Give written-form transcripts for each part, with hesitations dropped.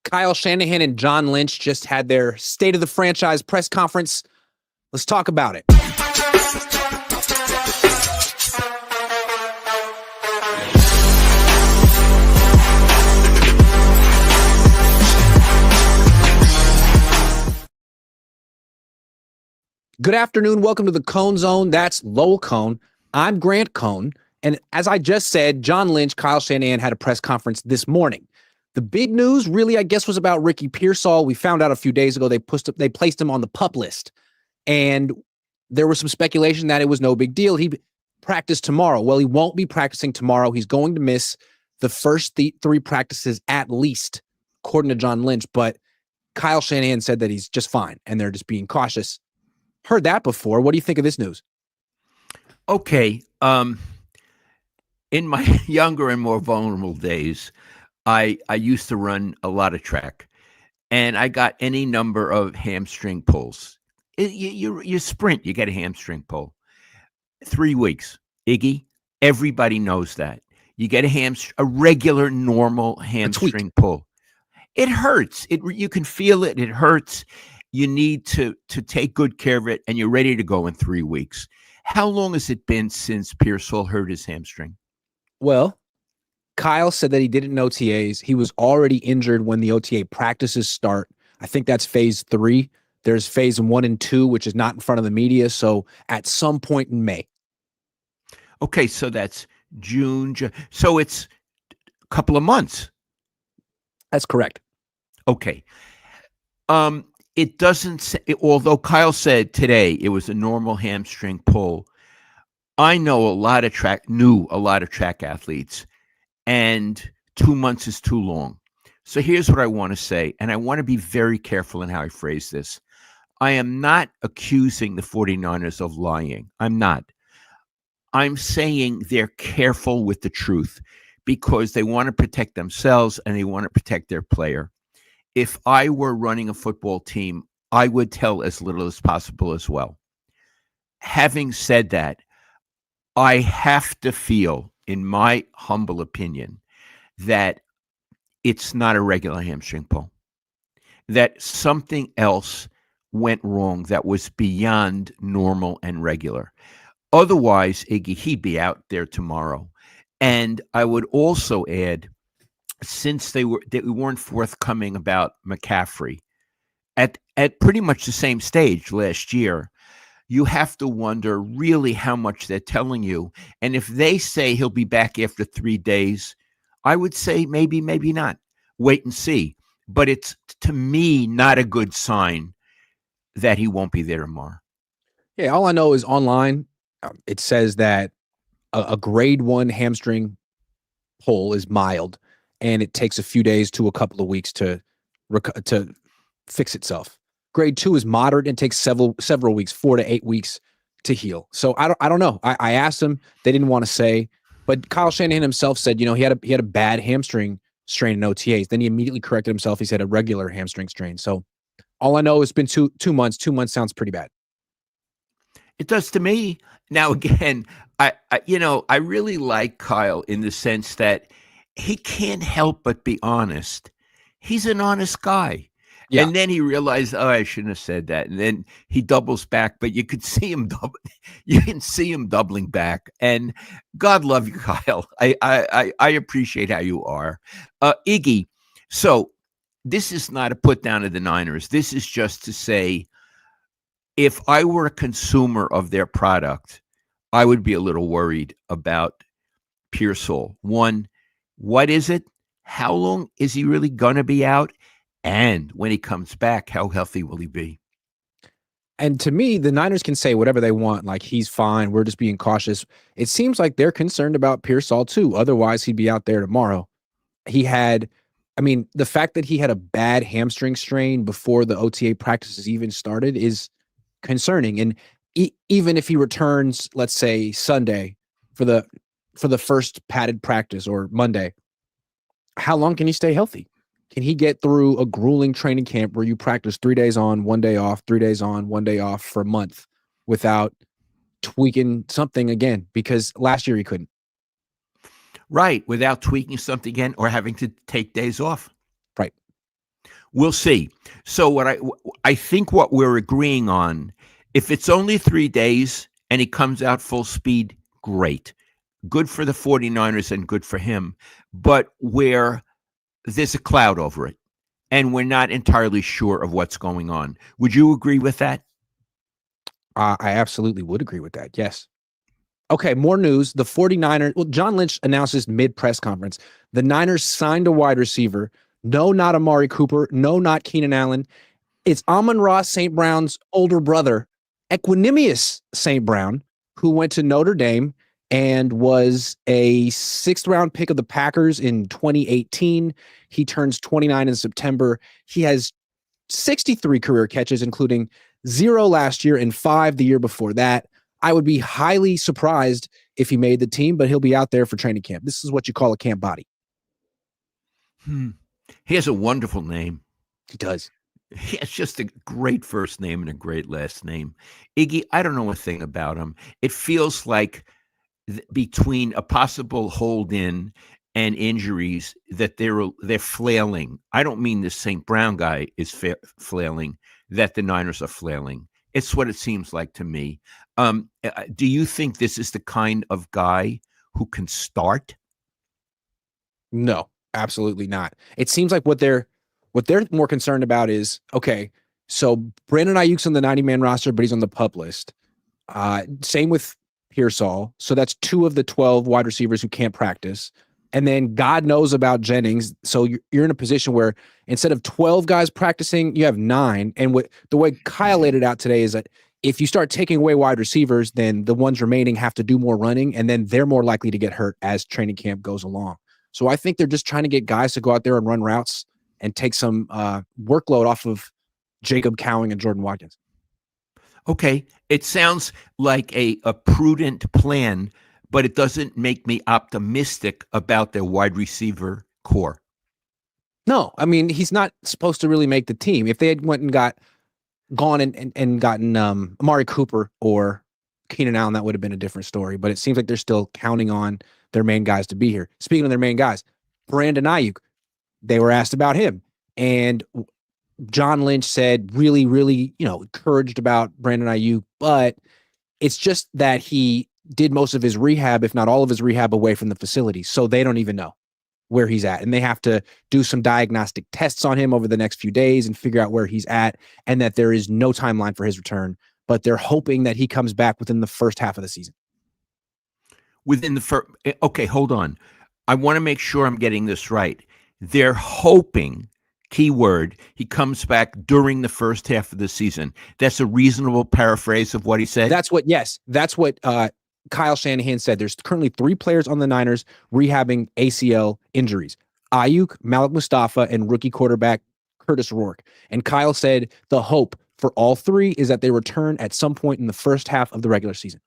Kyle Shanahan and John Lynch just had their State of the Franchise press conference. Let's talk about it. Good afternoon. Welcome to the Cohn Zone. That's Lowell Cohn. I'm Grant Cohn. And as I just said, John Lynch, Kyle Shanahan had a press conference this morning. The big news really, I guess, was about Ricky Pearsall. We found out a few days ago they placed him on the PUP list. And there was some speculation that it was no big deal. He practiced tomorrow. Well, he won't be practicing tomorrow. He's going to miss the first three practices at least, according to John Lynch. But Kyle Shanahan said that he's just fine, and they're just being cautious. Heard that before. What do you think of this news? Okay. In my younger and more vulnerable days, I used to run a lot of track, and I got any number of hamstring pulls. You sprint, you get a hamstring pull. 3 weeks, Iggy. Everybody knows that. You get a regular, normal hamstring pull. It hurts. You can feel it. It hurts. You need to take good care of it, and you're ready to go in 3 weeks. How long has it been since Pearsall hurt his hamstring? Well, Kyle said that he didn't know OTAs. He was already injured when the OTA practices start. I think that's phase 3. There's phase 1 and 2, which is not in front of the media. So at some point in May. Okay, so that's June. So it's a couple of months. That's correct. Okay. It doesn't say, although Kyle said today it was a normal hamstring pull. I knew a lot of track athletes, and 2 months is too long. So here's what I want to say, and I want to be very careful in how I phrase this. I am not accusing the 49ers of lying. I'm not. I'm saying they're careful with the truth because they want to protect themselves and they want to protect their player. If I were running a football team, I would tell as little as possible as well. Having said that, I have to feel, in my humble opinion, that it's not a regular hamstring pull, that something else went wrong that was beyond normal and regular. Otherwise, Iggy, he'd be out there tomorrow. And I would also add, since they weren't forthcoming about McCaffrey at pretty much the same stage last year, you have to wonder really how much they're telling you. And if they say he'll be back after 3 days, I would say maybe not. Wait and see. But it's, to me, not a good sign that he won't be there tomorrow. Yeah, all I know is online, it says that a grade 1 hamstring pull is mild, and it takes a few days to a couple of weeks to fix itself. Grade 2 is moderate and takes several weeks, 4 to 8 weeks to heal. So I don't know. I asked them, they didn't want to say, but Kyle Shanahan himself said, he had a bad hamstring strain in OTAs. Then he immediately corrected himself. He said a regular hamstring strain. So all I know is it's been 2 months. 2 months sounds pretty bad. It does to me. Now again, I really like Kyle in the sense that he can't help but be honest. He's an honest guy. Yeah. And then he realized, I shouldn't have said that. And then he doubles back, but you could see him doubling back. And God love you, Kyle. I appreciate how you are. Iggy, so this is not a put down of the Niners. This is just to say, if I were a consumer of their product, I would be a little worried about Pearsall. One, what is it? How long is he really going to be out? And when he comes back, how healthy will he be? And to me, the Niners can say whatever they want, like he's fine, we're just being cautious. It seems like they're concerned about Pearsall too. Otherwise, he'd be out there tomorrow. The fact that he had a bad hamstring strain before the OTA practices even started is concerning. And even if he returns, let's say Sunday for the first padded practice or Monday, how long can he stay healthy? Can he get through a grueling training camp where you practice 3 days on, 1 day off, 3 days on, 1 day off for a month without tweaking something again? Because last year he couldn't. Right, without tweaking something again or having to take days off. Right. We'll see. So I think what we're agreeing on, if it's only 3 days and he comes out full speed, great. Good for the 49ers and good for him. But where there's a cloud over it and we're not entirely sure of what's going on. Would you agree with that? I absolutely would agree with that. Yes. Okay, more news. The 49ers, well, John Lynch announces mid press conference. The Niners signed a wide receiver. No, not Amari Cooper. No, not Keenan Allen. It's Amon-Ra St. Brown's older brother, Equanimous St. Brown, who went to Notre Dame and was a sixth round pick of the Packers in 2018. He turns 29 in September. He has 63 career catches, including 0 last year and 5 the year before that. I would be highly surprised if he made the team, but he'll be out there for training camp. This is what you call a camp body. He has a wonderful name. He does. He has just a great first name and a great last name. Iggy, I don't know a thing about him. It feels like between a possible hold-in and injuries that they're flailing. I don't mean the St. Brown guy is flailing, that the Niners are flailing. It's what it seems like to me. Do you think this is the kind of guy who can start? No, absolutely not. It seems like what they're more concerned about is, okay, so Brandon Ayuk's on the 90-man roster, but he's on the PUP list. Same with Pearsall. So that's 2 of the 12 wide receivers who can't practice. And then God knows about Jennings. So you're in a position where instead of 12 guys practicing, you have 9. And the way Kyle laid it out today is that if you start taking away wide receivers, then the ones remaining have to do more running, and then they're more likely to get hurt as training camp goes along. So I think they're just trying to get guys to go out there and run routes and take some workload off of Jacob Cowing and Jordan Watkins. Okay. It sounds like a prudent plan, but it doesn't make me optimistic about their wide receiver core. No, I mean, he's not supposed to really make the team. If they had went and gone and gotten Amari Cooper or Keenan Allen, that would have been a different story. But it seems like they're still counting on their main guys to be here. Speaking of their main guys, Brandon Ayuk, they were asked about him. And John Lynch said really, really, encouraged about Brandon Ayuk, but it's just that he did most of his rehab, if not all of his rehab, away from the facility. So they don't even know where he's at. And they have to do some diagnostic tests on him over the next few days and figure out where he's at, and that there is no timeline for his return. But they're hoping that he comes back within the first half of the season. Okay, hold on. I want to make sure I'm getting this right. They're hoping, keyword, he comes back during the first half of the season. That's a reasonable paraphrase of what he said? That's what Kyle Shanahan said. There's currently 3 players on the Niners rehabbing ACL injuries: Ayuk, Malik Mustafa, and rookie quarterback Curtis Rourke. And Kyle said the hope for all 3 is that they return at some point in the first half of the regular season.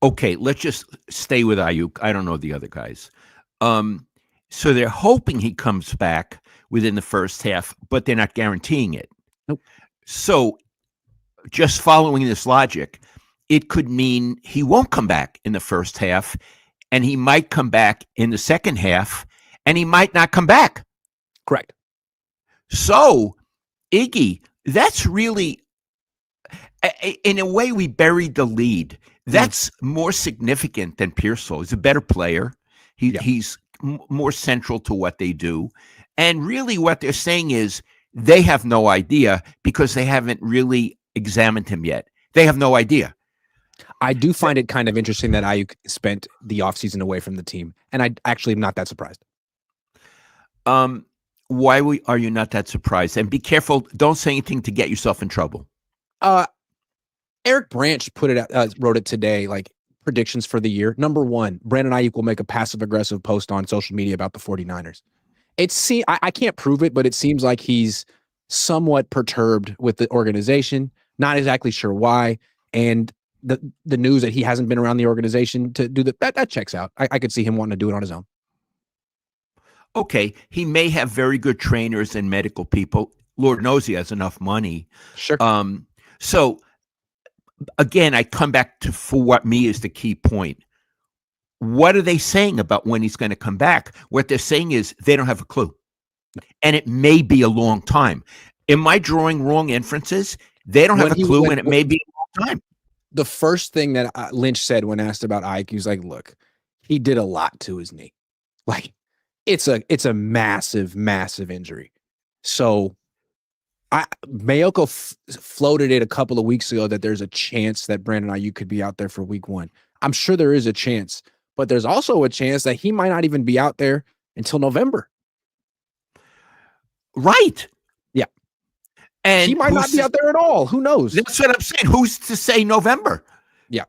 Okay, let's just stay with Ayuk. I don't know the other guys. So they're hoping he comes back within the first half, but they're not guaranteeing it. Nope. So just following this logic, it could mean he won't come back in the first half, and he might come back in the second half, and he might not come back. Correct. So, Iggy, that's really, in a way, we buried the lead. That's more significant than Pearsall. He's a better player. He's more central to what they do. And really what they're saying is they have no idea because they haven't really examined him yet. They have no idea. I do find it kind of interesting that Ayuk spent the offseason away from the team, and I actually am not that surprised. Why are you not that surprised? And be careful. Don't say anything to get yourself in trouble. Eric Branch wrote it today, like predictions for the year. Number 1, Brandon Ayuk will make a passive-aggressive post on social media about the 49ers. I can't prove it, but it seems like he's somewhat perturbed with the organization. Not exactly sure why. And the news that he hasn't been around the organization to do that checks out. I could see him wanting to do it on his own. Okay, he may have very good trainers and medical people. Lord knows he has enough money. Sure. So again, I come back to for what me is the key point. What are they saying about when he's going to come back? What they're saying is they don't have a clue. and it may be a long time. Am I drawing wrong inferences? They don't have When a he clue, when and it may be a long time. the first thing that Lynch said when asked about Ike, he was like, "Look, he did a lot to his knee. Like, it's a massive, massive injury." So Mayoko floated it a couple of weeks ago that there's a chance that Brandon Ayuk could be out there for week 1. I'm sure there is a chance, but there's also a chance that he might not even be out there until November. Right. Yeah. He And might not be out there at all. Who knows? That's what I'm saying. Who's to say November? Yeah.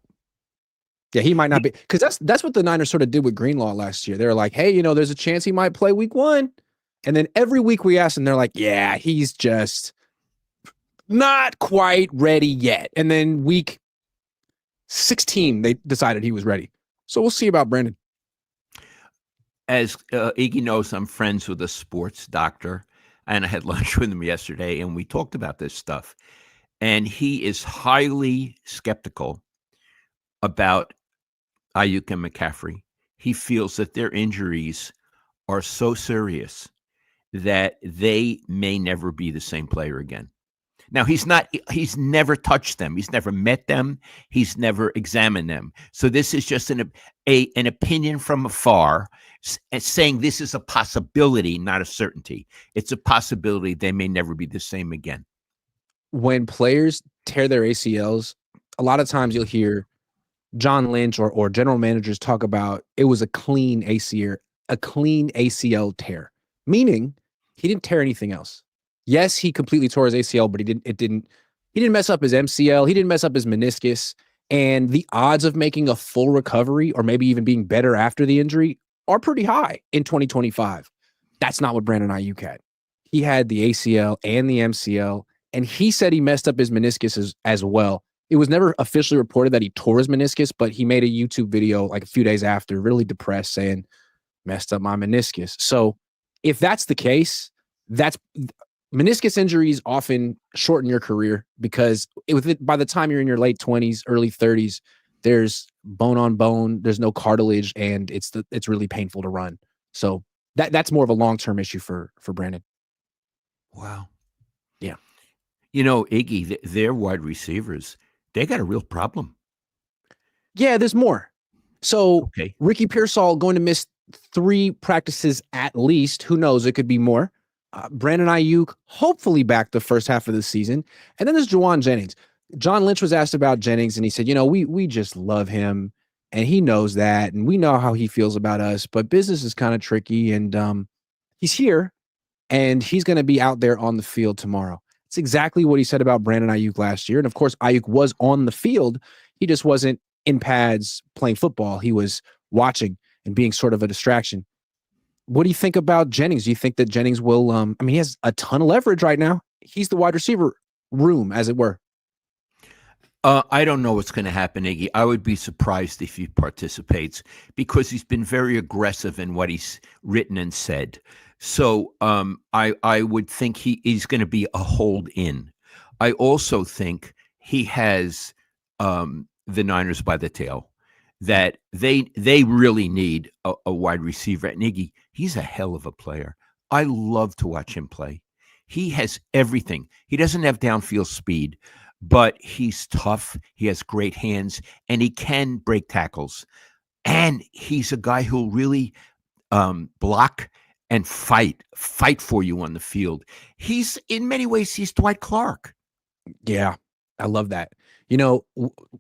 Yeah, he might not be, because that's what the Niners sort of did with Greenlaw last year. They were like, hey, there's a chance he might play week 1. And then every week we ask him, they're like, yeah, he's just not quite ready yet. And then week 16, they decided he was ready. So we'll see about Brandon. As Iggy knows, I'm friends with a sports doctor, and I had lunch with him yesterday, and we talked about this stuff. And he is highly skeptical about Ayuk and McCaffrey. He feels that their injuries are so serious that they may never be the same player again. Now, he's never touched them. He's never met them. He's never examined them. So this is just an opinion from afar, saying this is a possibility, not a certainty. It's a possibility they may never be the same again. When players tear their ACLs, a lot of times you'll hear John Lynch or general managers talk about it was a clean ACL tear, meaning he didn't tear anything else. Yes, he completely tore his ACL, but he didn't mess up his MCL. He didn't mess up his meniscus. And the odds of making a full recovery or maybe even being better after the injury are pretty high in 2025. That's not what Brandon Ayuk had. He had the ACL and the MCL, and he said he messed up his meniscus as well. It was never officially reported that he tore his meniscus, but he made a YouTube video like a few days after, really depressed, saying, messed up my meniscus. So if that's the case, meniscus injuries often shorten your career because by the time you're in your late 20s, early 30s, there's bone on bone, there's no cartilage, and it's really painful to run. So that's more of a long-term issue for Brandon. Wow. Yeah. Iggy, their wide receivers, they got a real problem. Yeah, there's more. So Okay. Ricky Pearsall going to miss 3 practices at least. Who knows? It could be more. Brandon Ayuk hopefully back the first half of the season. And then there's Juwan Jennings. John Lynch was asked about Jennings, and he said, we just love him, and he knows that, and we know how he feels about us, but business is kind of tricky, and he's here, and he's going to be out there on the field tomorrow. It's exactly what he said about Brandon Ayuk last year. And of course, Ayuk was on the field. He just wasn't in pads playing football. He was watching and being sort of a distraction. What do you think about Jennings? Do you think that Jennings will, he has a ton of leverage right now. He's the wide receiver room, as it were. I don't know what's going to happen, Iggy. I would be surprised if he participates because he's been very aggressive in what he's written and said. So I would think he's going to be a hold in. I also think he has the Niners by the tail, that they really need a wide receiver. And Iggy, he's a hell of a player. I love to watch him play. He has everything. He doesn't have downfield speed, but he's tough. He has great hands, and he can break tackles. And he's a guy who'll really block and fight for you on the field. He's, in many ways, he's Dwight Clark. Yeah, I love that.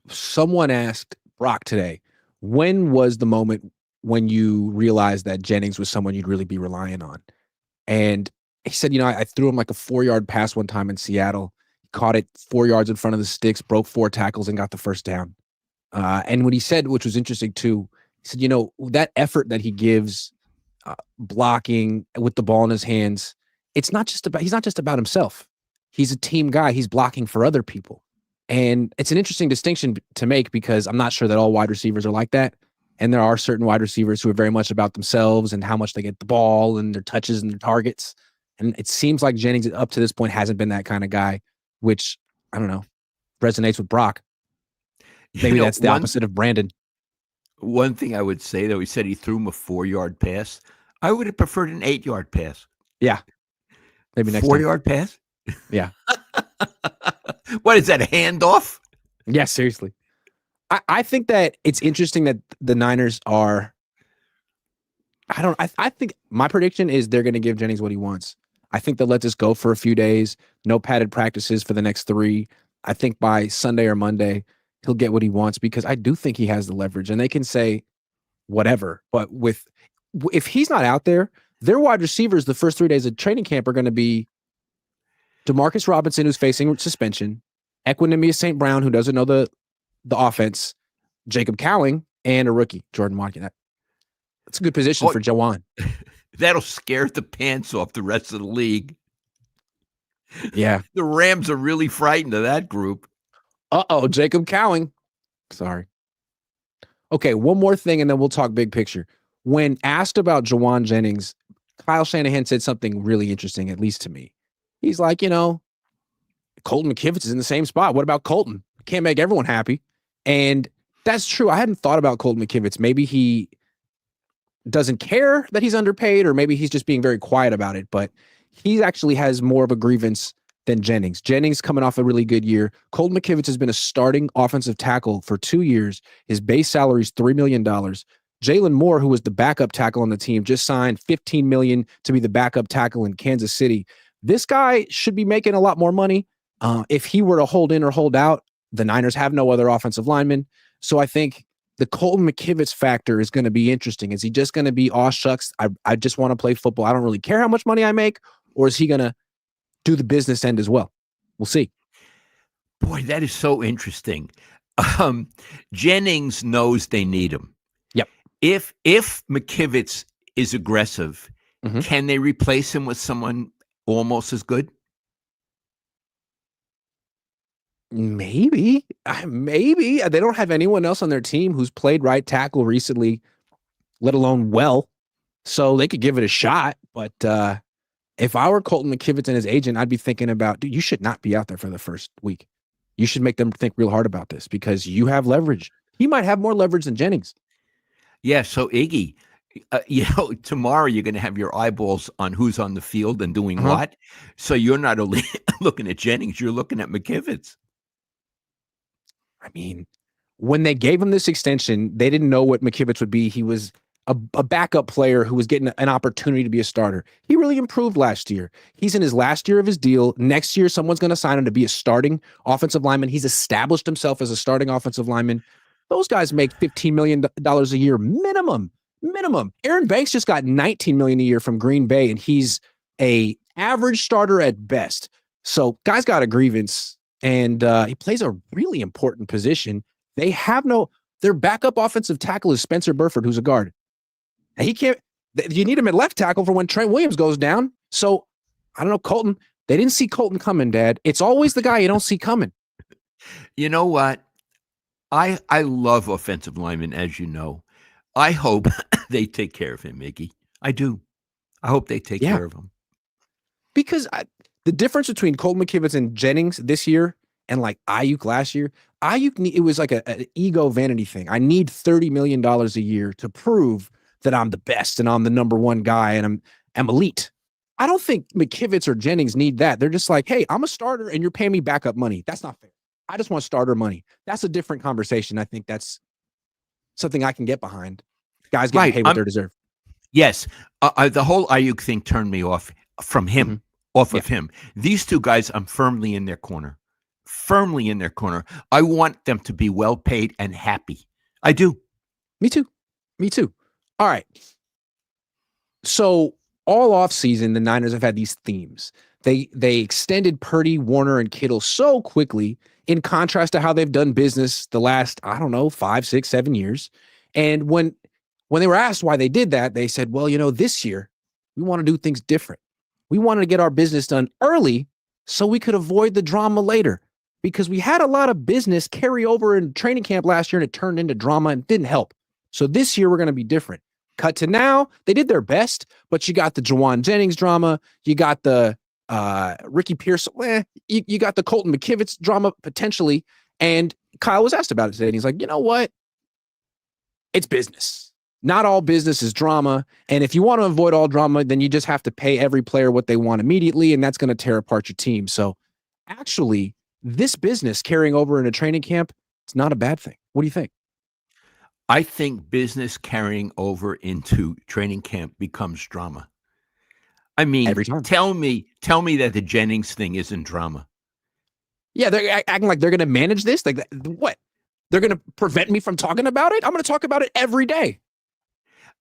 Someone asked Brock today, when was the moment when you realized that Jennings was someone you'd really be relying on? And he said, I threw him like a 4-yard pass one time in Seattle, caught it 4 yards in front of the sticks, broke 4 tackles, and got the first down. And what he said, which was interesting too, he said, that effort that he gives blocking with the ball in his hands, he's not just about himself. He's a team guy. He's blocking for other people. And it's an interesting distinction to make because I'm not sure that all wide receivers are like that. And there are certain wide receivers who are very much about themselves and how much they get the ball and their touches and their targets. And it seems like Jennings up to this point hasn't been that kind of guy, which, I don't know, resonates with Brock. Maybe that's the opposite of Brandon. One thing I would say, though, he said he threw him a 4-yard pass. I would have preferred an 8-yard pass. Yeah. Maybe next time. 4-yard pass? Yeah. What is that, a handoff? Yeah, seriously. I think that it's interesting that the Niners are. I think my prediction is they're going to give Jennings what he wants. I think they'll let this go for a few days. No padded practices for the next 3. I think by Sunday or Monday, he'll get what he wants because I do think he has the leverage and they can say whatever. But if he's not out there, their wide receivers the first 3 days of training camp are going to be Demarcus Robinson, who's facing suspension, Equinemius St. Brown, who doesn't know the offense, Jacob Cowing, and a rookie, Jordan Watkins. That's a good position for Jawan. That'll scare the pants off the rest of the league. Yeah. The Rams are really frightened of that group. Uh-oh, Jacob Cowing. Sorry. Okay, one more thing, and then we'll talk big picture. When asked about Jawan Jennings, Kyle Shanahan said something really interesting, at least to me. He's like, Colton McKivitz is in the same spot. What about Colton? Can't make everyone happy. And that's true. I hadn't thought about Colton McKivitz. Maybe he doesn't care that he's underpaid, or maybe he's just being very quiet about it. But he actually has more of a grievance than Jennings. Jennings coming off a really good year. Colton McKivitz has been a starting offensive tackle for 2 years. His base salary is $3 million. Jalen Moore, who was the backup tackle on the team, just signed $15 million to be the backup tackle in Kansas City. This guy should be making a lot more money. If he were to hold in or hold out, the Niners have no other offensive linemen. So I think the Colton McKivitz factor is going to be interesting. Is he just going to be, oh, shucks, I just want to play football. I don't really care how much money I make. Or is he going to do the business end as well? We'll see. Boy, that is so interesting. Jennings knows they need him. Yep. If McKivitz is aggressive, can they replace him with someone almost as good? Maybe. They don't have anyone else on their team who's played right tackle recently, let alone well. So they could give it a shot. But if I were Colton McKivitz and his agent, I'd be thinking about, dude, you should not be out there for the first week. You should make them think real hard about this because you have leverage. He might have more leverage than Jennings. Yeah, so Iggy, tomorrow you're going to have your eyeballs on who's on the field and doing what. So you're not only looking at Jennings, you're looking at McKivitz. I mean, when they gave him this extension, they didn't know what McKivitz would be. He was a backup player who was getting an opportunity to be a starter. He really improved last year. He's in his last year of his deal. Next year, someone's going to sign him to be a starting offensive lineman. He's established himself as a starting offensive lineman. Those guys make $15 million a year minimum. Aaron Banks just got $19 million a year from Green Bay, and he's a average starter at best. So guys got a grievance, and he plays a really important position. They have their backup offensive tackle is Spencer Burford, who's a guard. And he can't, you need him at left tackle for when Trent Williams goes down. So I don't know, Colton, they didn't see Colton coming, Dad. It's always the guy you don't see coming. You know what? I love offensive linemen, as you know. I hope they take care of him, Mickey. I do. I hope they take care of him. Because the difference between Colton McKivitz and Jennings this year and like Ayuk last year, it was like an ego vanity thing. I need $30 million a year to prove that I'm the best and I'm the number one guy and I'm elite. I don't think McKivitz or Jennings need that. They're just like, hey, I'm a starter and you're paying me backup money. That's not fair. I just want starter money. That's a different conversation. I think that's something I can get behind. Guys getting paid what they deserve. Yes. The whole Ayuk thing turned me off from him, of him. These two guys, I'm firmly in their corner. I want them to be well paid and happy. I do. Me too. All right. So all off season, the Niners have had these themes. They extended Purdy, Warner, and Kittle so quickly in contrast to how they've done business the last, 5, 6, 7 years. And when they were asked why they did that, they said, well, this year we want to do things different. We wanted to get our business done early so we could avoid the drama later because we had a lot of business carry over in training camp last year and it turned into drama and didn't help. So this year we're going to be different. Cut to now, they did their best, but you got the Jawan Jennings drama. You got the Ricky Pierce. You got the Colton McKivitz drama potentially. And Kyle was asked about it today. And he's like, you know what? It's business. not all business is drama. And if you want to avoid all drama, then you just have to pay every player what they want immediately. And that's going to tear apart your team. So actually, this business carrying over into training camp, it's not a bad thing. What do you think? I think business carrying over into training camp becomes drama. I mean, Every time. tell me that the Jennings thing isn't drama. Yeah, they're acting like they're going to manage this. Like, what? They're going to prevent me from talking about it? I'm going to talk about it every day.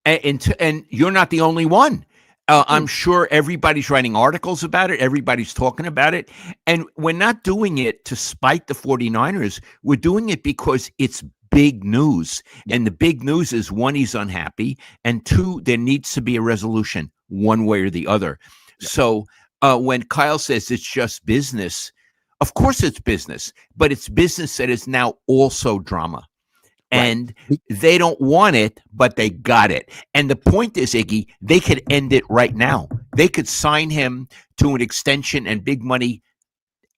And you're not the only one. I'm sure everybody's writing articles about it. Everybody's talking about it. And we're not doing it to spite the 49ers. We're doing it because it's big news. Yeah. And the big news is, one, he's unhappy. And two, there needs to be a resolution one way or the other. Yeah. So when Kyle says it's just business, of course it's business, but it's business that is now also drama. And they don't want it, but they got it. And the point is, Iggy, they could end it right now. They could sign him to an extension and big money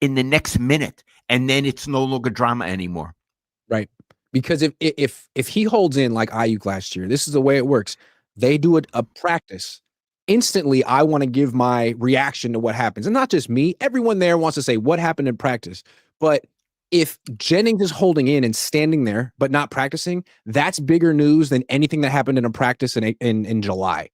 in the next minute, and then it's no longer drama anymore. Right. Because if he holds in like Ayuk last year, this is the way it works. They do a practice. Instantly, I want to give my reaction to what happens. And not just me. Everyone there wants to say what happened in practice. But if Jennings is holding in and standing there but not practicing, that's bigger news than anything that happened in a practice in July.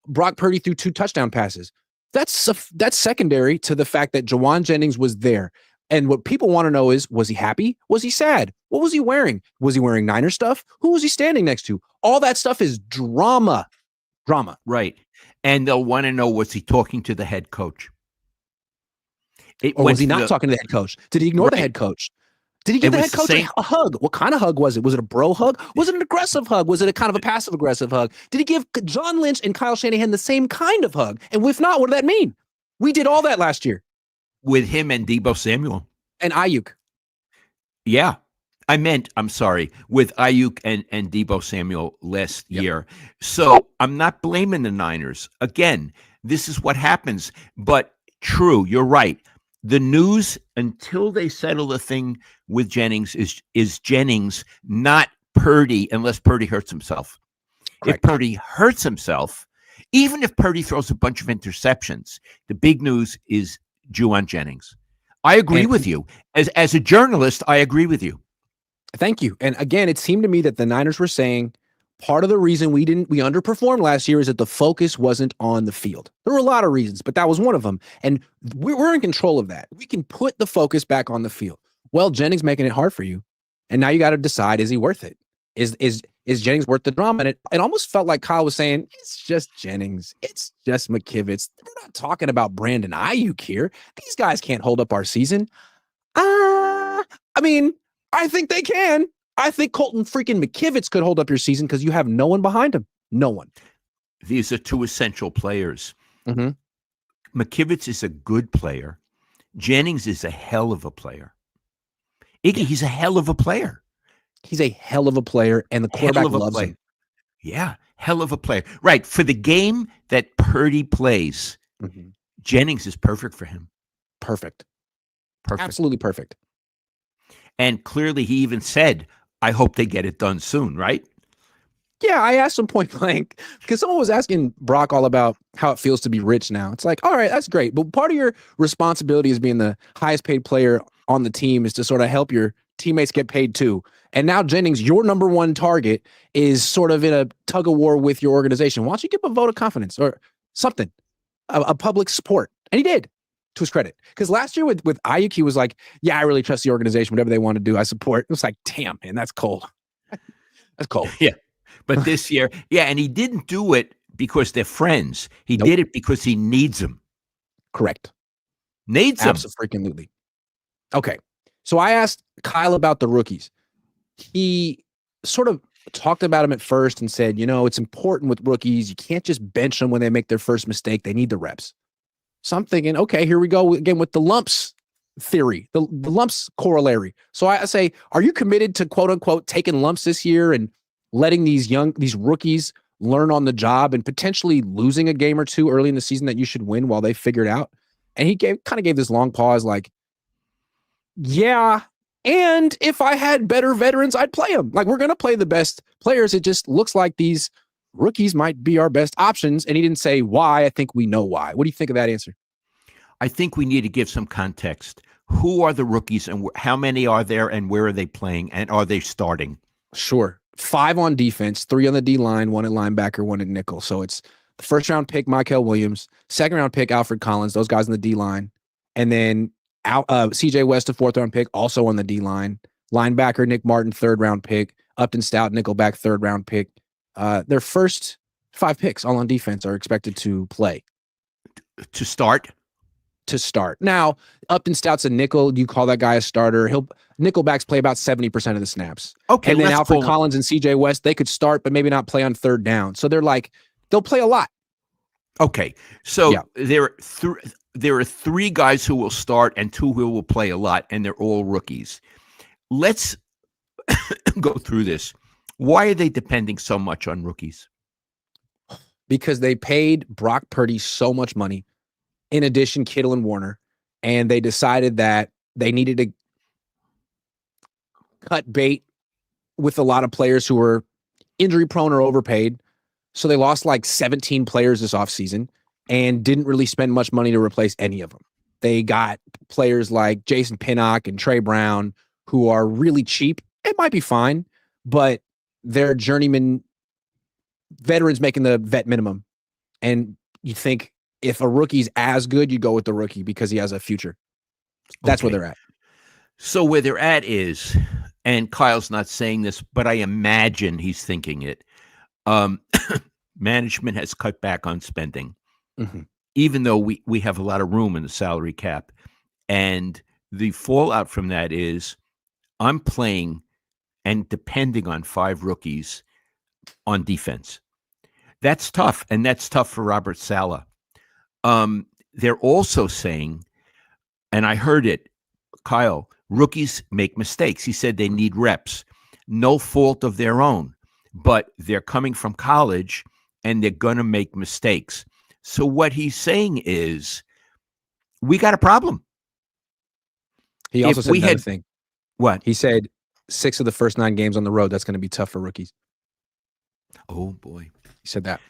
Brock Purdy threw 2 touchdown passes. That's secondary to the fact that Jawan Jennings was there. And what people want to know is, was he happy? Was he sad? What was he wearing? Was he wearing Niner stuff? Who was he standing next to? All that stuff is drama. Drama. Right. And they'll want to know, was he talking to the head coach? Or was he not talking to the head coach? Did he ignore the head coach? Did he give the head coach a hug? What kind of hug was it? Was it a bro hug? Was it an aggressive hug? Was it a kind of a passive-aggressive hug? Did he give John Lynch and Kyle Shanahan the same kind of hug? And if not, what did that mean? We did all that last year. With him and Deebo Samuel. And Ayuk. Yeah. I'm sorry, with Ayuk and Deebo Samuel last year. So I'm not blaming the Niners. Again, this is what happens. But true, you're right. The news, until they settle the thing with Jennings, is Jennings, not Purdy, unless Purdy hurts himself. Correct. If Purdy hurts himself, even if Purdy throws a bunch of interceptions, the big news is Juwan Jennings. I agree with you. As a journalist, I agree with you. Thank you. And again, it seemed to me that the Niners were saying part of the reason we underperformed last year is that the focus wasn't on the field. There were a lot of reasons, but that was one of them. And we're in control of that. We can put the focus back on the field. Well, Jennings making it hard for you. And now you got to decide, is he worth it? Is Jennings worth the drama? And it almost felt like Kyle was saying, it's just Jennings. It's just McKivitz. We're not talking about Brandon Ayuk here. These guys can't hold up our season. I mean, I think they can. I think Colton freaking McKivitz could hold up your season because you have no one behind him. No one. These are 2 essential players. Mm-hmm. McKivitz is a good player. Jennings is a hell of a player. Iggy, he's a hell of a player. He's a hell of a player, and the quarterback loves him. Yeah, hell of a player. Right. For the game that Purdy plays, Jennings is perfect for him. Perfect. Perfect. Absolutely perfect. And clearly he even said, I hope they get it done soon, right? Yeah, I asked him point blank because someone was asking Brock all about how it feels to be rich now. It's like, all right, that's great. But part of your responsibility as being the highest paid player on the team is to sort of help your teammates get paid too. And now Jennings, your number one target, is sort of in a tug of war with your organization. Why don't you give a vote of confidence or something, a public support? And he did, to his credit. Because last year with Ayuk, he was like, yeah, I really trust the organization. Whatever they want to do, I support. It was like, damn, man, that's cold. That's cold. Yeah. But this year, and he didn't do it because they're friends. He did it because he needs them. Correct. Needs them. Absolutely. Okay. So I asked Kyle about the rookies. He sort of talked about him at first and said, it's important with rookies. You can't just bench them when they make their first mistake. They need the reps. So I'm thinking, okay, here we go again with the lumps theory, the lumps corollary. So I say, are you committed to quote unquote taking lumps this year and letting these rookies learn on the job and potentially losing a game or two early in the season that you should win while they figure it out? And he kind of gave this long pause like, yeah. And if I had better veterans, I'd play them. Like, we're going to play the best players. It just looks like these rookies might be our best options. And he didn't say why. I think we know why. What do you think of that answer? I think we need to give some context. Who are the rookies and how many are there and where are they playing and are they starting? Sure. 5 on defense, 3 on the D line, 1 at linebacker, 1 at nickel. So it's the first round pick, Michael Williams, second round pick, Alfred Collins, those guys on the D line. And then CJ West, a 4th round pick, also on the D line. Linebacker, Nick Martin, 3rd round pick. Upton Stout, nickelback, 3rd round pick. Their first 5 picks all on defense are expected to play. To start? To start. Now, Upton Stout's a nickel. You call that guy a starter. Nickelbacks play about 70% of the snaps. Okay. And then Alfred Collins and CJ West, they could start, but maybe not play on 3rd down. So they'll play a lot. Okay. So there are 3 guys who will start and 2 who will play a lot, and they're all rookies. Let's go through this. Why are they depending so much on rookies? Because they paid Brock Purdy so much money. In addition, Kittle and Warner, and they decided that they needed to cut bait with a lot of players who were injury prone or overpaid. So they lost like 17 players this offseason and didn't really spend much money to replace any of them. They got players like Jason Pinnock and Trey Brown who are really cheap. It might be fine, but they're journeyman veterans making the vet minimum. And you think, if a rookie's as good, you go with the rookie because he has a future. That's where they're at. So where they're at is, and Kyle's not saying this, but I imagine he's thinking it. Management has cut back on spending, even though we have a lot of room in the salary cap. And the fallout from that is I'm playing and depending on 5 rookies on defense. That's tough, and that's tough for Robert Saleh. They're also saying, and I heard it, Kyle, rookies make mistakes. He said they need reps, no fault of their own, but they're coming from college and they're going to make mistakes. So what he's saying is, we got a problem. He also said another thing. What? He said 6 of the first 9 games on the road, that's going to be tough for rookies. Oh, boy. He said that.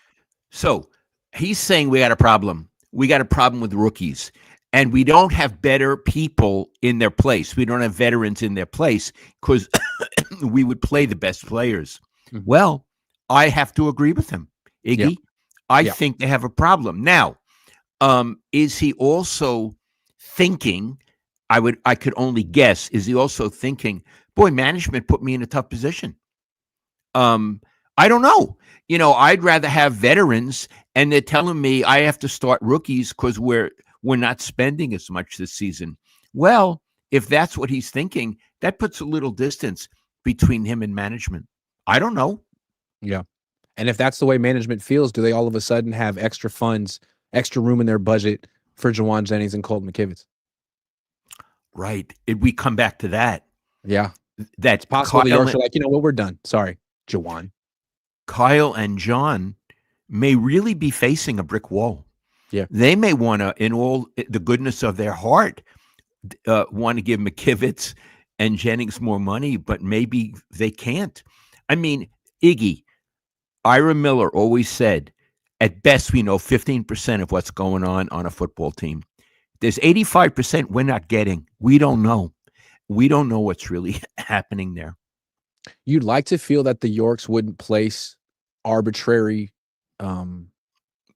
So he's saying we got a problem. We got a problem with rookies, and we don't have better people in their place. We don't have veterans in their place because we would play the best players. Mm-hmm. Well, I have to agree with him, Iggy. Yep. I think they have a problem. Now, is he also thinking, I could only guess, is he also thinking, boy, management put me in a tough position? I don't know. I'd rather have veterans, and they're telling me I have to start rookies because we're not spending as much this season. Well, if that's what he's thinking, that puts a little distance between him and management. I don't know. Yeah. And if that's the way management feels, do they all of a sudden have extra funds, extra room in their budget for Jawan Jennings and Colton McKivitz? Right. We come back to that. Yeah. That's possible. The Yorks are like, you know what, we're done. Sorry, Jawan. Kyle and John may really be facing a brick wall. Yeah. They may want to, in all the goodness of their heart, want to give McKivitz and Jennings more money, but maybe they can't. I mean, Iggy, Ira Miller always said, at best, we know 15% of what's going on a football team. There's 85% we're not getting. We don't know. We don't know what's really happening there. You'd like to feel that the Yorks wouldn't place arbitrary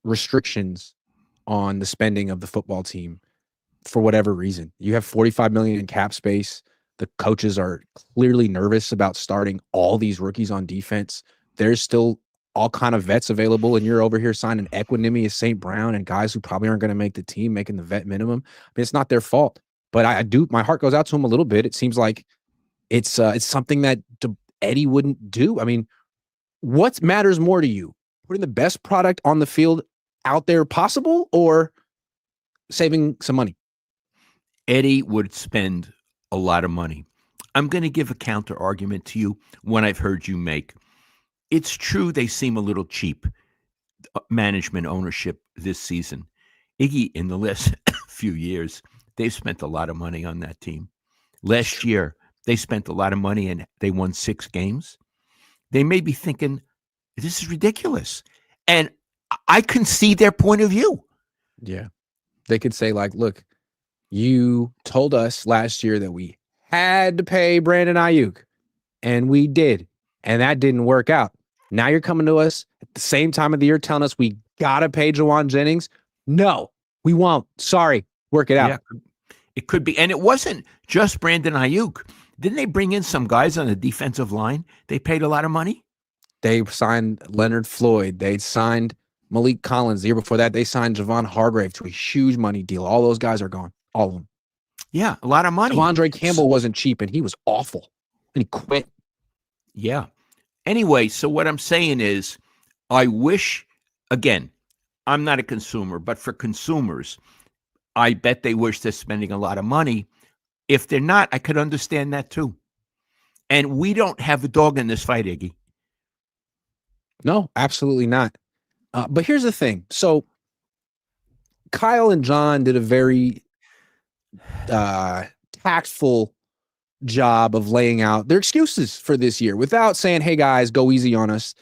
restrictions on the spending of the football team for whatever reason. You have $45 million in cap space. The coaches are clearly nervous about starting all these rookies on defense. There's still all kind of vets available, and you're over here signing Equinemi as St. Brown and guys who probably aren't going to make the team, making the vet minimum. I mean, it's not their fault, but I do. My heart goes out to them a little bit. It seems like it's something that Eddie wouldn't do. I mean, what matters more to you? Putting the best product on the field out there possible, or saving some money? Eddie would spend a lot of money. I'm going to give a counter argument to you, one I've heard you make. It's true they seem a little cheap, management ownership this season. Iggy, in the last few years, they've spent a lot of money on that team. Last year, they spent a lot of money and they won 6 games. They may be thinking, This is ridiculous. And I can see their point of view. Yeah. They could say, like, look, you told us last year that we had to pay Brandon Ayuk, and we did, and that didn't work out. Now you're coming to us at the same time of the year telling us we got to pay Jawan Jennings. No, we won't. Sorry. Work it out. Yeah, it could be. And it wasn't just Brandon Ayuk. Didn't they bring in some guys on the defensive line? They paid a lot of money. They signed Leonard Floyd. They signed Malik Collins. The year before that, they signed Javon Hargrave to a huge money deal. All those guys are gone. All of them. Yeah, a lot of money. Devondre Campbell wasn't cheap, and he was awful. And he quit. Yeah. Anyway, so what I'm saying is, I wish, again, I'm not a consumer, but for consumers, I bet they wish they're spending a lot of money. If they're not, I could understand that too. And we don't have a dog in this fight, Iggy. No, absolutely not. But here's the thing. So Kyle and John did a very tactful job of laying out their excuses for this year without saying, hey, guys, go easy on us.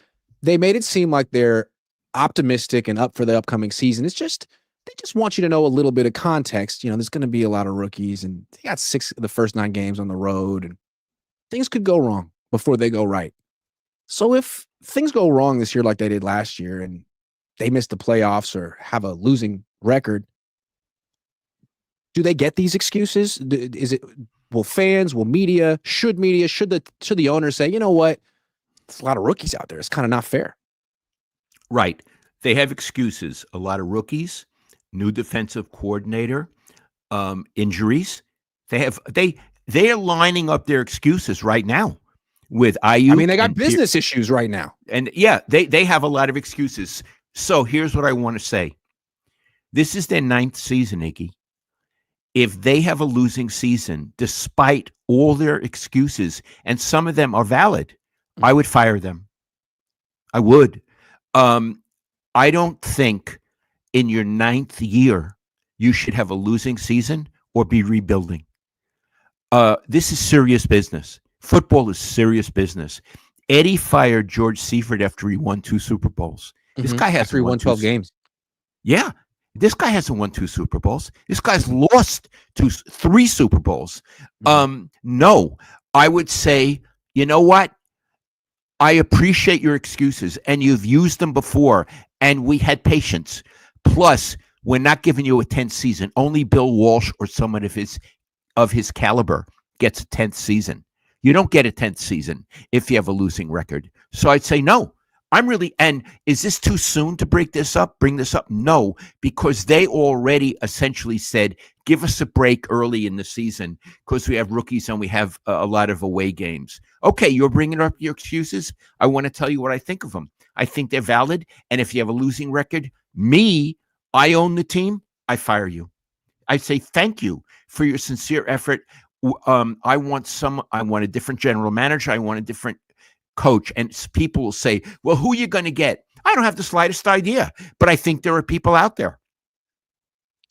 They made it seem like they're optimistic and up for the upcoming season. It's just they just want you to know a little bit of context. There's going to be a lot of rookies, and they got 6 of the first 9 games on the road, and things could go wrong before they go right. So if things go wrong this year like they did last year and they miss the playoffs or have a losing record, do they get these excuses? Will fans, will media, should the owners say, you know what? There's a lot of rookies out there. It's kind of not fair. Right. They have excuses. A lot of rookies, new defensive coordinator, injuries. They're lining up their excuses right now with Ayuk. I mean, they got business issues right now. And yeah, they have a lot of excuses. So here's what I want to say. This is their 9th season, Iggy. If they have a losing season, despite all their excuses, and some of them are valid, I would fire them. I would. I don't think in your 9th year you should have a losing season or be rebuilding. This is serious business. Football is serious business. Eddie fired George Seifert after he won 2 Super Bowls. This guy hasn't won 12 games. Yeah. This guy hasn't won 2 Super Bowls. This guy's lost 3 Super Bowls. No, I would say, you know what? I appreciate your excuses, and you've used them before, and we had patience. Plus, we're not giving you a 10th season. Only Bill Walsh or someone of his caliber gets a 10th season. You don't get a 10th season if you have a losing record. So I'd say no. And is this too soon to bring this up? No, because they already essentially said, give us a break early in the season because we have rookies and we have a lot of away games. Okay, you're bringing up your excuses. I want to tell you what I think of them. I think they're valid. And if you have a losing record, I own the team, I fire you. I say thank you for your sincere effort. I want a different general manager. I want a different coach. And people will say, well, who are you going to get? I don't have the slightest idea, but I think there are people out there.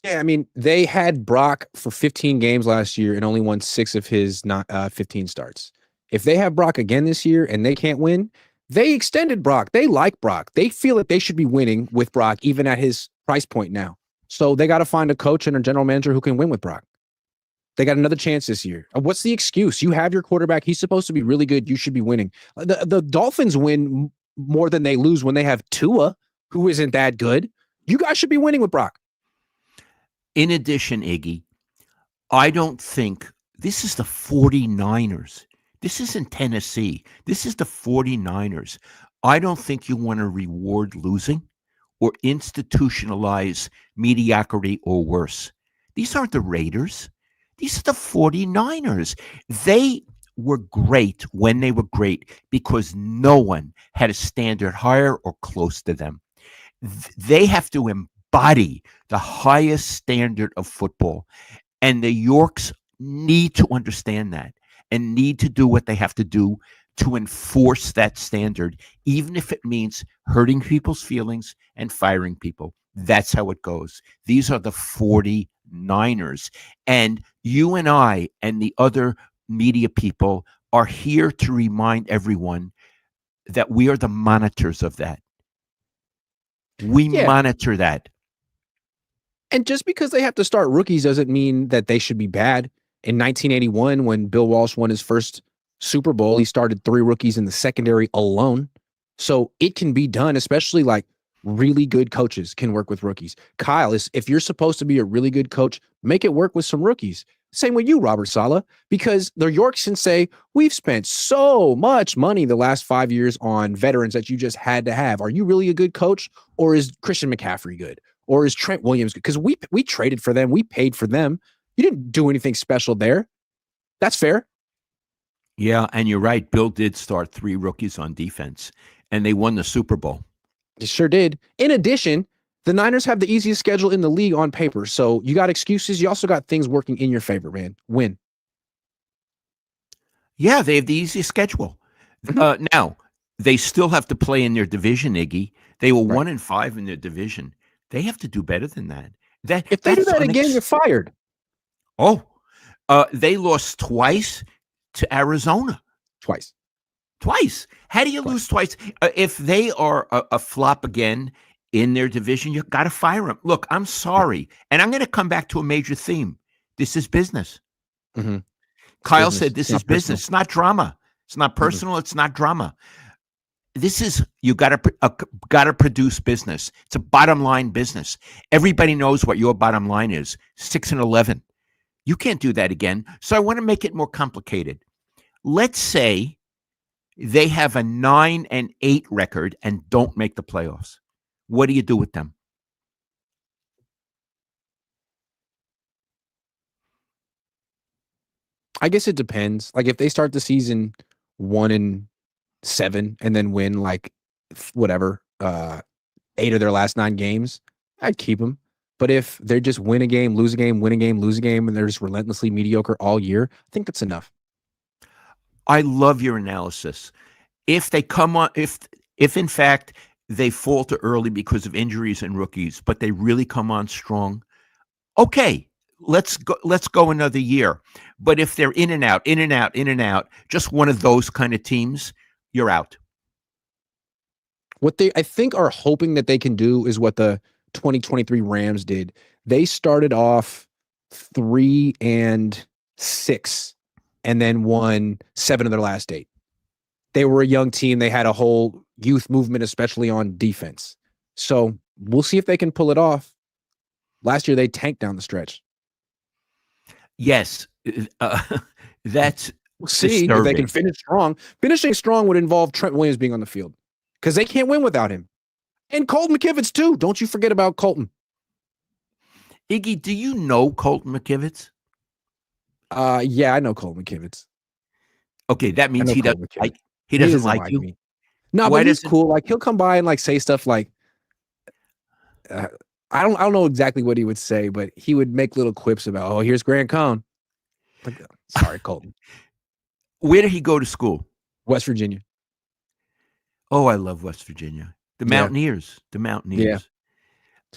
Yeah, I mean, they had Brock for 15 games last year and only won 6 of his 15 starts. If they have Brock again this year and they can't win, they extended Brock. They like Brock. They feel that they should be winning with Brock, even at his price point now. So they got to find a coach and a general manager who can win with Brock. They got another chance this year. What's the excuse? You have your quarterback. He's supposed to be really good. You should be winning. The Dolphins win more than they lose when they have Tua, who isn't that good. You guys should be winning with Brock. In addition, Iggy, I don't think this is the 49ers. This isn't Tennessee. This is the 49ers. I don't think you want to reward losing or institutionalize mediocrity or worse. These aren't the Raiders. These are the 49ers. They were great when they were great because no one had a standard higher or close to them. They have to embody the highest standard of football. And the Yorks need to understand that and need to do what they have to do to enforce that standard, even if it means hurting people's feelings and firing people. That's how it goes. These are the 49ers. And you and I and the other media people are here to remind everyone that we are the monitors of that. We Yeah. monitor that. And just because they have to start rookies doesn't mean that they should be bad. In 1981, when Bill Walsh won his first Super Bowl, he started 3 rookies in the secondary alone. So it can be done, especially like really good coaches can work with rookies. Kyle, if you're supposed to be a really good coach, make it work with some rookies. Same with you, Robert Saleh, because the Yorksons say, we've spent so much money the last 5 years on veterans that you just had to have. Are you really a good coach, or is Christian McCaffrey good? Or is Trent Williams good? Because we traded for them. We paid for them. You didn't do anything special there. That's fair. Yeah, and you're right. Bill did start 3 rookies on defense, and they won the Super Bowl. They sure did. In addition, the Niners have the easiest schedule in the league on paper. So you got excuses. You also got things working in your favor, man. Win. Yeah, they have the easiest schedule. Now, they still have to play in their division, Iggy. They were 1-5 in their division. They have to do better than that. If they do that again, you're fired. Oh, they lost twice to Arizona. Twice. How do you lose twice? If they are a flop again in their division, you got to fire them. Look, I'm sorry. And I'm going to come back to a major theme. This is business. Mm-hmm. Kyle said this is business. Personal. It's not drama. It's not personal. It's not drama. This is, you got to produce business. It's a bottom line business. Everybody knows what your bottom line is, 6-11. You can't do that again. So I want to make it more complicated. Let's say they have a 9-8 record and don't make the playoffs. What do you do with them? I guess it depends. Like if they start the season 1-7 and then win like whatever 8 of their last 9 games, I'd keep them. But if they just win a game, lose a game, win a game, lose a game, and they're just relentlessly mediocre all year, I think that's enough. I love your analysis. If they come on, if in fact they falter early because of injuries and rookies, but they really come on strong, okay, let's go another year. But if they're in and out, just one of those kind of teams, you're out. What they, I think, are hoping that they can do is what the 2023 Rams did. They started off 3-6 and then won 7 of their last 8. They were a young team. They had a whole youth movement, especially on defense. So we'll see if they can pull it off. Last year, they tanked down the stretch. Yes, that's We'll see disturbing. if they can finish strong. Finishing strong would involve Trent Williams being on the field because they can't win without him. And Colton McKivitz, too. Don't you forget about Colton. Iggy, do you know Colton McKivitz? Yeah, I know Colton McKivitz. Okay, that means he doesn't like you. Me. No, but he's cool. Like he'll come by and like say stuff like, I don't know exactly what he would say, but he would make little quips about, oh, here's Grant Cohn. Like, sorry, Colton. Where did he go to school? West Virginia. Oh, I love West Virginia. The Mountaineers. The Mountaineers.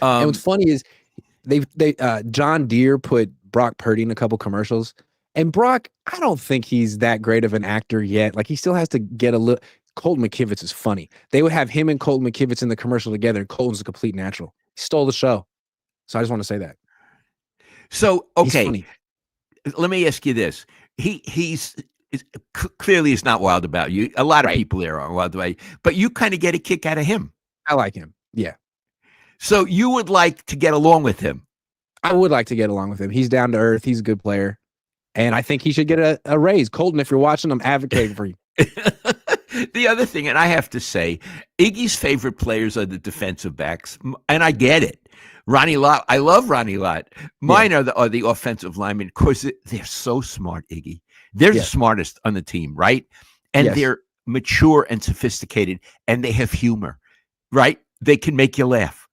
Yeah. And what's funny is they John Deere put Brock Purdy in a couple commercials. And Brock, I don't think he's that great of an actor yet. Like he still has to get a little. Colton McKivitz is funny. They would have him and Colton McKivitz in the commercial together, and Colton's a complete natural. He stole the show. So I just want to say that. So, okay. Let me ask you this. He's clearly is not wild about you. A lot of people there are wild about you, but you kind of get a kick out of him. I like him. Yeah. So you would like to get along with him? I would like to get along with him. He's down to earth. He's a good player. And I think he should get a raise. Colton, if you're watching, I'm advocating for you. The other thing, and I have to say, Iggy's favorite players are the defensive backs, and I get it. Ronnie Lott, I love Ronnie Lott. Mine are the offensive linemen because they're so smart, Iggy. They're the smartest on the team, right? And they're mature and sophisticated, and they have humor, right? They can make you laugh.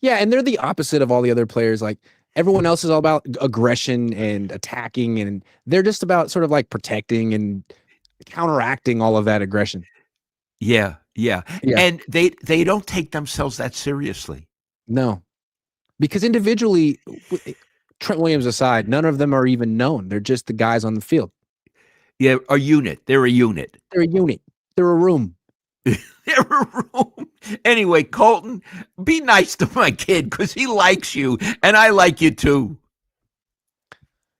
Yeah, and they're the opposite of all the other players. Like everyone else is all about aggression and attacking, and they're just about sort of like protecting and counteracting all of that aggression. Yeah. And they don't take themselves that seriously. No. Because individually, Trent Williams aside, none of them are even known. They're just the guys on the field. Yeah, a unit. They're a unit. They're a unit. They're a room. There were room. Anyway, Colton, be nice to my kid because he likes you and I like you too.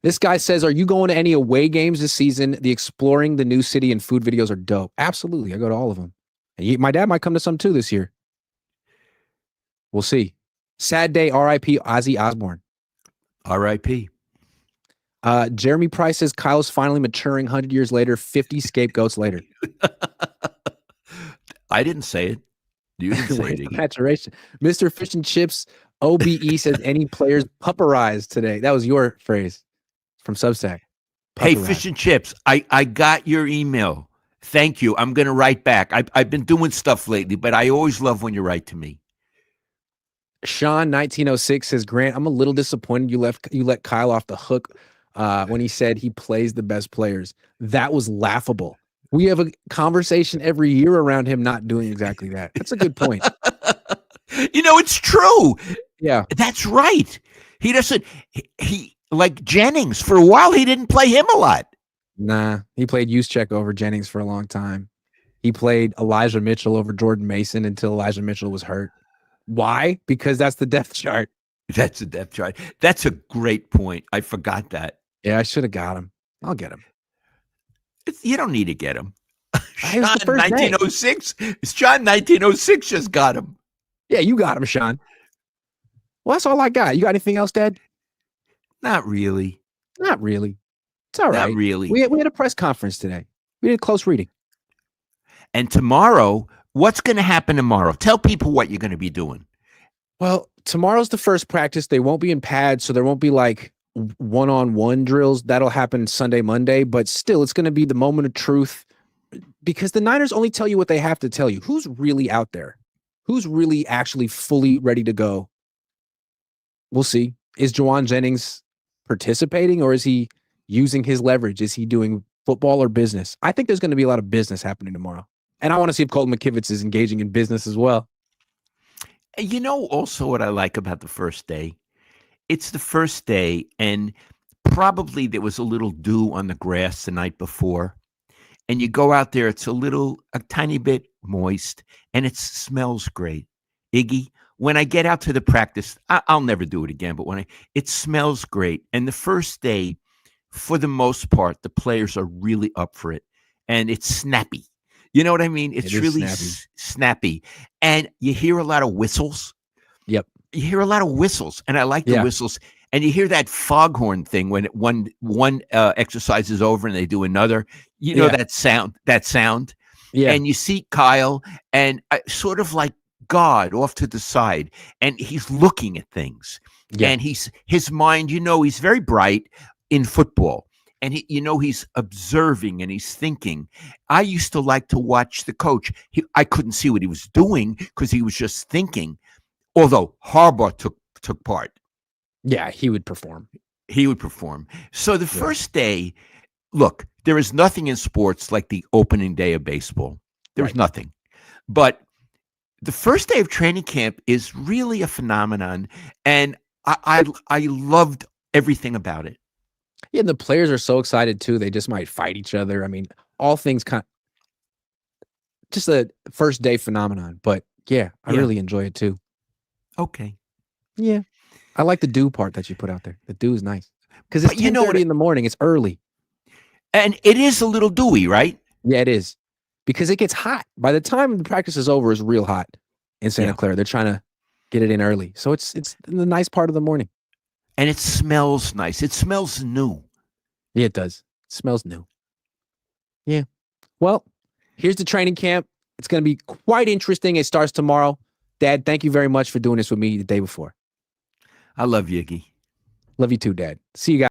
This guy says, are you going to any away games this season? The exploring the new city and food videos are dope. Absolutely. I go to all of them. And my dad might come to some too this year. We'll see. Sad day, R.I.P. Ozzy Osbourne. R.I.P. Jeremy Price says Kyle's finally maturing 100 years later, 50 scapegoats later. I didn't say it. You didn't say it. Maturation. Mr. Fish and Chips OBE says any players pupperized today. That was your phrase from Substack. Hey, Fish and Chips, I got your email. Thank you. I'm going to write back. I've been doing stuff lately, but I always love when you write to me. Sean 1906 says, Grant, I'm a little disappointed you let Kyle off the hook when he said he plays the best players. That was laughable. We have a conversation every year around him not doing exactly that. That's a good point. It's true. Yeah. That's right. He doesn't, he like Jennings, for a while, he didn't play him a lot. Nah, he played Juszczyk over Jennings for a long time. He played Elijah Mitchell over Jordan Mason until Elijah Mitchell was hurt. Why? Because that's the depth chart. That's the depth chart. That's a great point. I forgot that. Yeah, I should have got him. I'll get him. You don't need to get him. Sean 1906. Sean 1906 just got him. Yeah, you got him, Sean. Well, that's all I got. You got anything else, Dad? Not really. Not really. It's all right. Not really. We had a press conference today. We did close reading. And tomorrow, what's going to happen tomorrow? Tell people what you're going to be doing. Well, tomorrow's the first practice. They won't be in pads, so there won't be like one-on-one drills. That'll happen Sunday, Monday, but still it's going to be the moment of truth because the Niners only tell you what they have to tell you. Who's really out there? Who's really actually fully ready to go? We'll see. Is Juwan Jennings participating or is he using his leverage? Is he doing football or business? I think there's going to be a lot of business happening tomorrow. And I want to see if Colton McKivitz is engaging in business as well. Also what I like about the first day, it's the first day, and probably there was a little dew on the grass the night before. And you go out there, it's a tiny bit moist, and it smells great. Iggy, when I get out to the practice, I'll never do it again, but it smells great. And the first day, for the most part, the players are really up for it. And it's snappy. You know what I mean? It's really snappy. And you hear a lot of whistles. Yep. You hear a lot of whistles, and I like the whistles. And you hear that foghorn thing when one exercise is over and they do another. You know that sound. Yeah. And you see Kyle and sort of like God off to the side, and he's looking at things. Yeah. And his mind, he's very bright in football. And he's observing and he's thinking. I used to like to watch the coach. I couldn't see what he was doing because he was just thinking. Although Harbaugh took part. Yeah, he would perform. So the first day, look, there is nothing in sports like the opening day of baseball. There's nothing. But the first day of training camp is really a phenomenon. And I loved everything about it. Yeah, and the players are so excited too. They just might fight each other. I mean, all things just a first day phenomenon. But yeah, I really enjoy it too. Okay. Yeah. I like the dew part that you put out there. The dew is nice. Because it's 10:30 in the morning. It's early. And it is a little dewy, right? Yeah, it is. Because it gets hot. By the time the practice is over, it's real hot in Santa Clara. They're trying to get it in early. So it's the nice part of the morning. And it smells nice. It smells new. Yeah, it does. It smells new. Yeah. Well, here's the training camp. It's going to be quite interesting. It starts tomorrow. Dad, thank you very much for doing this with me the day before. I love you, Iggy. Love you too, Dad. See you guys.